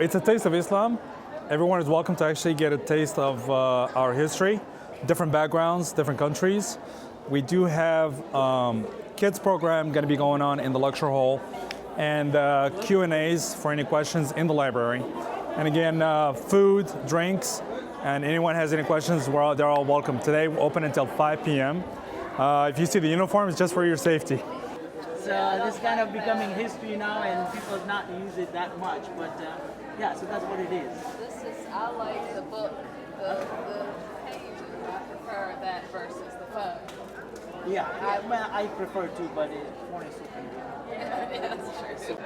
it's a taste of Islam. Everyone is welcome to actually get a taste of our history, different backgrounds, different countries. We do have kids program going to be going on in the lecture hall, and Q&As for any questions in the library. And again, food, drinks, and anyone has any questions, they're all welcome. Today we're open until 5 p.m. If you see the uniform, it's just for your safety. So this kind of becoming history now, and people not use it that much, but yeah, so that's what it is. I like the book, the pages. I prefer that versus the phone. Yeah, I prefer to, but phone is so convenient. Yeah, that's true.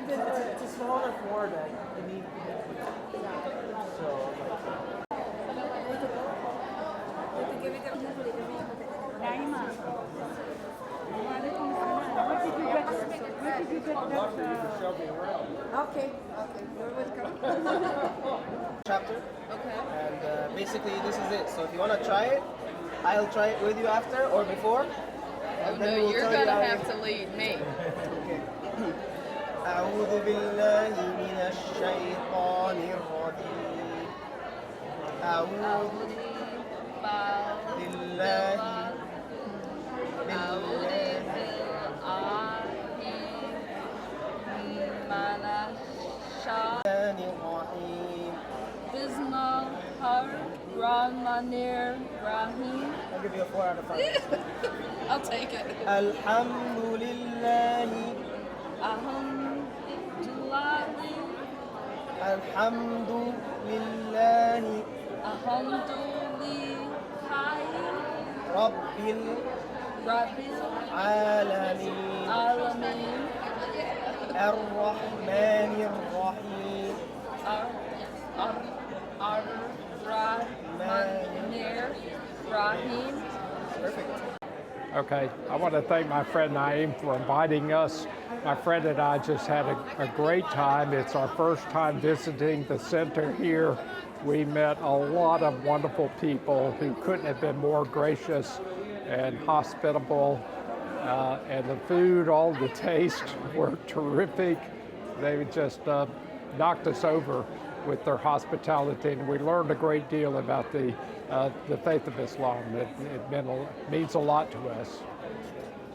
It's a smaller board that you need. So. Okay, you're welcome. Chapter. Okay. And basically this is it. So if you want to try it, I'll try it with you after or before. Oh no, you're gonna have to lead me. Okay. أعوذ بالله من الشيطان الرجيم. أعوذ بالله الرحيم. Bismillahirrahmanirrahim. I'll give you a 4 out of 5. I'll take it. Alhamdulillahi. Alhamdulillahi. Rabbil Alamin. Ar-Rahmanir Rahim. Rahim. Perfect. Okay, I want to thank my friend Naeem for inviting us. My friend and I just had a great time. It's our first time visiting the center here. We met a lot of wonderful people who couldn't have been more gracious and hospitable. And the food, all the taste were terrific. They just knocked us over with their hospitality, and we learned a great deal about the faith of Islam. It means a lot to us.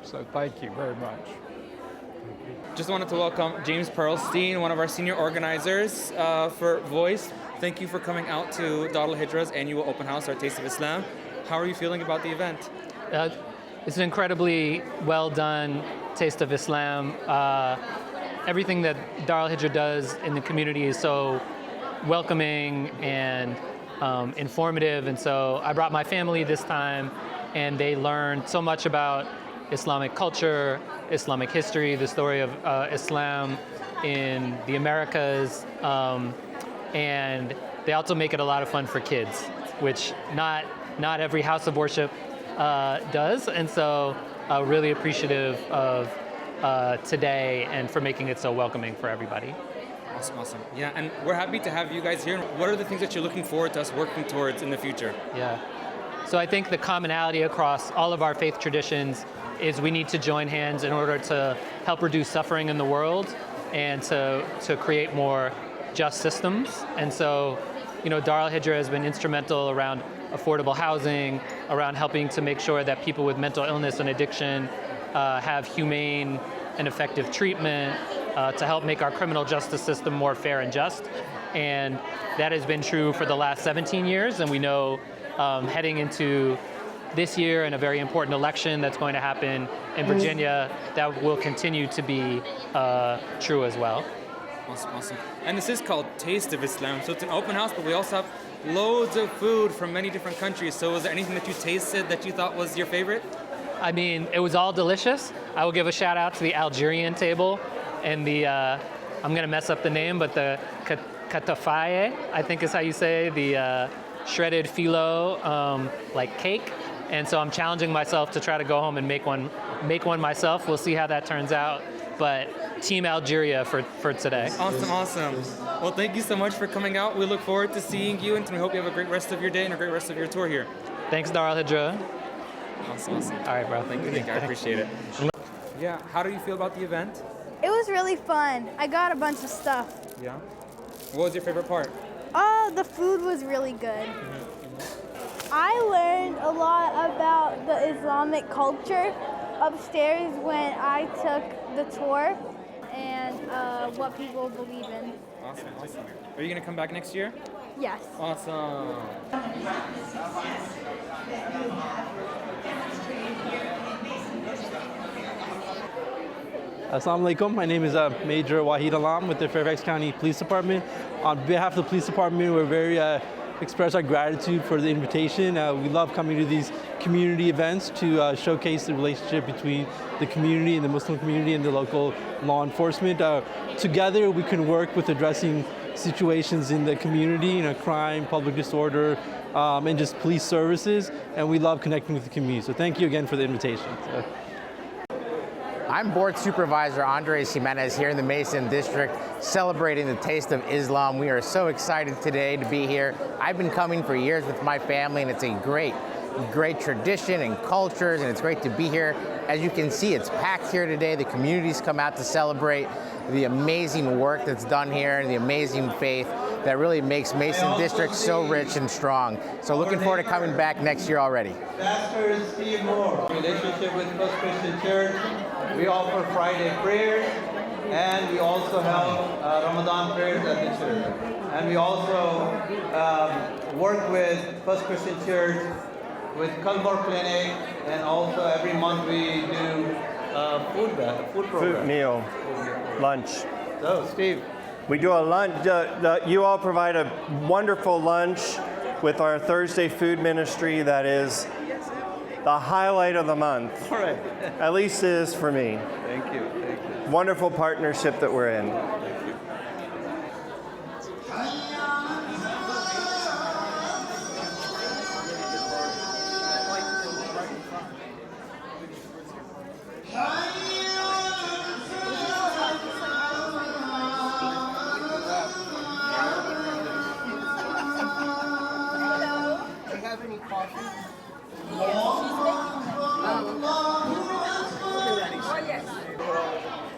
So thank you very much. Just wanted to welcome James Pearlstein, one of our senior organizers for Voice. Thank you for coming out to Dar Al-Hijrah's annual open house, Our Taste of Islam. How are you feeling about the event? It's an incredibly well done Taste of Islam. Everything that Dar Al-Hijrah does in the community is so welcoming and informative, and so I brought my family this time, and they learned so much about Islamic culture, Islamic history, the story of Islam in the Americas, and they also make it a lot of fun for kids, which not every house of worship does, and so really appreciative of today and for making it so welcoming for everybody. Awesome. Yeah, and we're happy to have you guys here. What are the things that you're looking forward to us working towards in the future? Yeah. So I think the commonality across all of our faith traditions is we need to join hands in order to help reduce suffering in the world and to create more just systems. And so, Dar Al-Hijrah has been instrumental around affordable housing, around helping to make sure that people with mental illness and addiction have humane and effective treatment, to help make our criminal justice system more fair and just. And that has been true for the last 17 years, and we know heading into this year and a very important election that's going to happen in Virginia, that will continue to be true as well. Awesome. And this is called Taste of Islam, so it's an open house, but we also have loads of food from many different countries. So was there anything that you tasted that you thought was your favorite? I mean, it was all delicious. I will give a shout out to the Algerian table and the, I'm gonna mess up the name, but the katafaye, I think is how you say, the shredded phyllo, like cake. And so I'm challenging myself to try to go home and make one myself. We'll see how that turns out. But Team Algeria for today. Awesome. Well, thank you so much for coming out. We look forward to seeing you, and we hope you have a great rest of your day and a great rest of your tour here. Thanks, Dar Al-Hijrah. Awesome. All right, bro. Thank you. I appreciate it. Yeah. How do you feel about the event? It was really fun. I got a bunch of stuff. Yeah. What was your favorite part? Oh, the food was really good. I learned a lot about the Islamic culture upstairs when I took the tour and what people believe in. Awesome. Are you gonna come back next year? Yes. Awesome. Assalamu alaikum. My name is Major Wahid Alam with the Fairfax County Police Department. On behalf of the police department, we're very express our gratitude for the invitation. We love coming to these community events to showcase the relationship between the community and the Muslim community and the local law enforcement. Together, we can work with addressing situations in the community, crime, public disorder, and just police services. And we love connecting with the community. So thank you again for the invitation. I'm Board Supervisor Andres Jimenez here in the Mason District celebrating the Taste of Islam. We are so excited today to be here. I've been coming for years with my family, and it's a great tradition and cultures, and it's great to be here. As you can see, it's packed here today. The community's come out to celebrate the amazing work that's done here and the amazing faith that really makes Mason District so rich and strong. So looking forward to coming back next year already. Pastor Steve Moore, relationship with First Christian Church. We offer Friday prayers, and we also have Ramadan prayers at the church. And we also work with First Christian Church, with Culver Clinic, and also every month we do food program. Food meal, lunch. So, Steve. We do a lunch. You all provide a wonderful lunch with our Thursday food ministry that is the highlight of the month. All right. At least it is for me. Thank you. Wonderful partnership that we're in.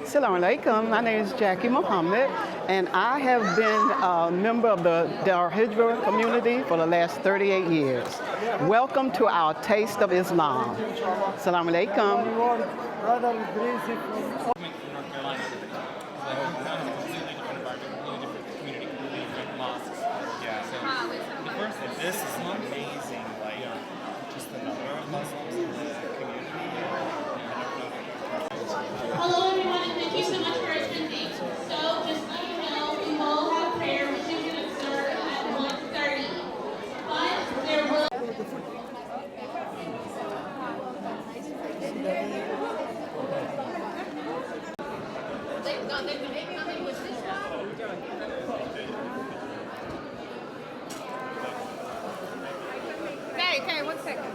Assalamu alaikum. My name is Jackie Muhammad, and I have been a member of the Al-Hijrah community for the last 38 years. Welcome to our Taste of Islam. Assalamu alaikum. This is amazing, just the number of Muslims in the community. Hello everyone, and thank you so much for attending. So just so you know, we will have prayer, which is going to start at 1:30. But there will... Okay, 1 second.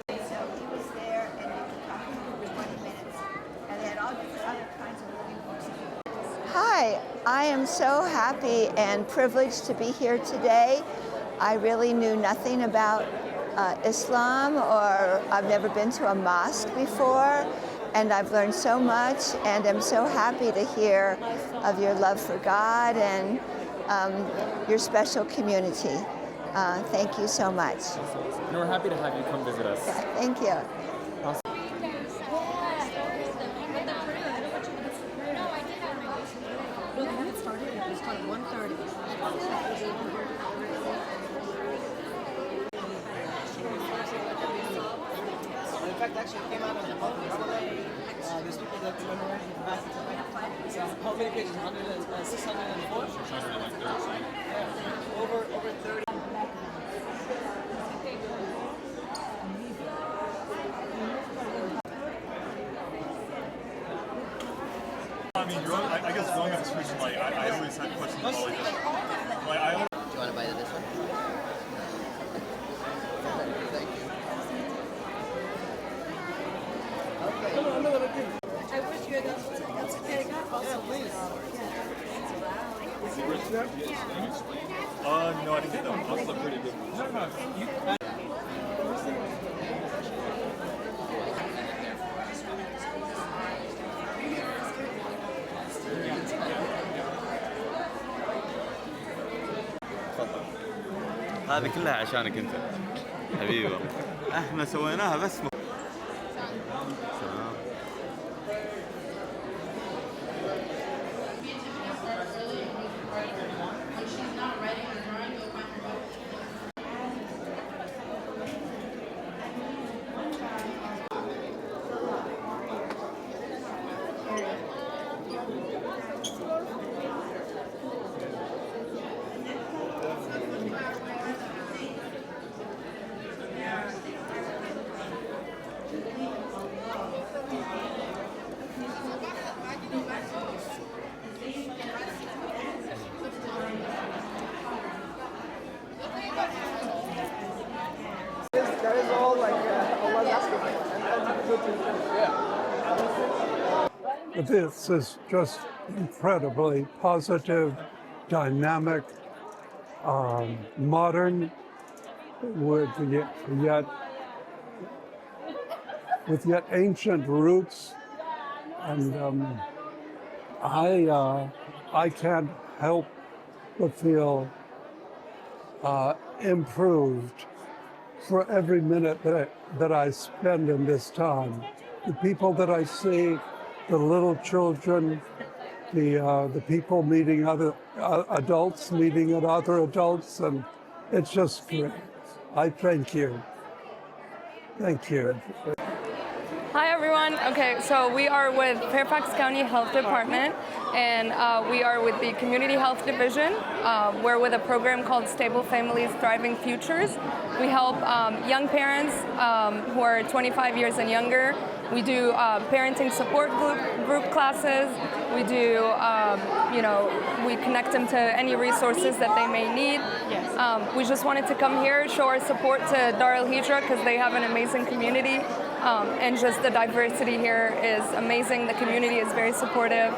So he was there, and you could talk to him for 20 minutes. And they had all different other kinds of living books. Hi, I am so happy and privileged to be here today. I really knew nothing about Islam, or I've never been to a mosque before, and I've learned so much, and I'm so happy to hear of your love for God and your special community. Thank you so much. And we're happy to have you come visit us. Yeah, thank you. In fact, actually, it came out on the book yesterday. There's people that commemorate the back. How many pages? 604? Yeah. Over 30. I mean, I guess growing up in Sweden, I always had questions about do you want to buy this one? Thank you. I wish you had that's okay. Yeah, please. No, I didn't get that one. That's a pretty good one. No. هذه كلها عشانك انت حبيبي احنا سويناها بس That is all like Allah's asking for. And that's good to do. This is just incredibly positive, dynamic, modern, with yet ancient roots, and I can't help but feel improved for every minute that I spend in this time. The people that I see, the little children, the people meeting other adults, meeting other adults, and it's just great. I thank you. Thank you. Hi everyone. Okay, so we are with Fairfax County Health Department, and we are with the Community Health Division. We're with a program called Stable Families, Thriving Futures. We help young parents who are 25 years and younger. We do parenting support group classes. We do, we connect them to any resources that they may need. Yes. We just wanted to come here, show our support to Al-Hijrah because they have an amazing community. And just the diversity here is amazing. The community is very supportive.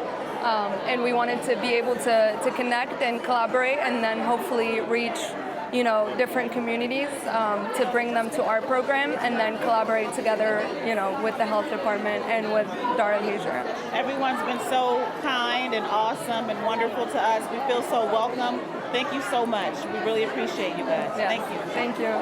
And we wanted to be able to connect and collaborate and then hopefully reach different communities to bring them to our program and then collaborate together, with the health department and with Al-Hijrah. Everyone's been so kind and awesome and wonderful to us. We feel so welcome. Thank you so much. We really appreciate you guys. Yes. Thank you. Thank you.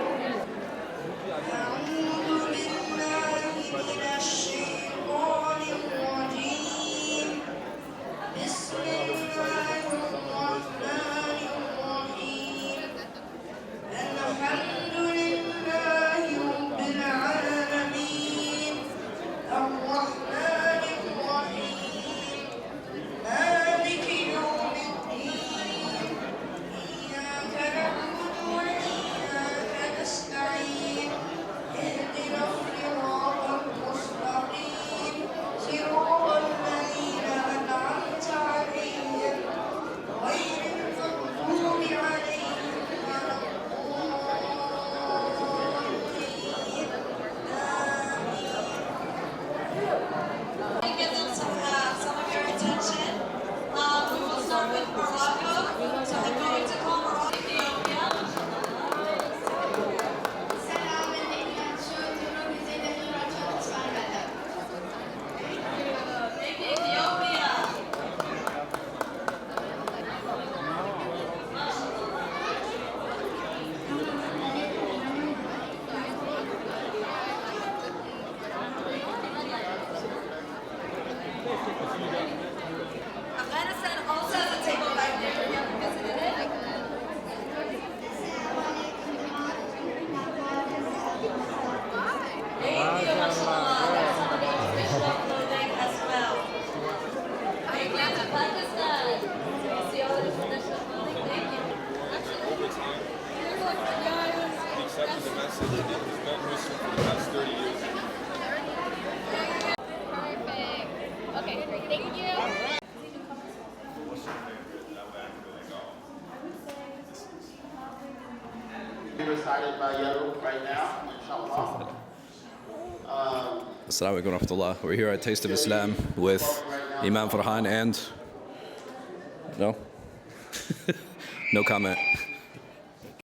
Recited by Yellow right now, inshallah. Assalamu alaikum wa rahmatullah. We're here at Taste of Islam with Imam Farhan and... No? No comment.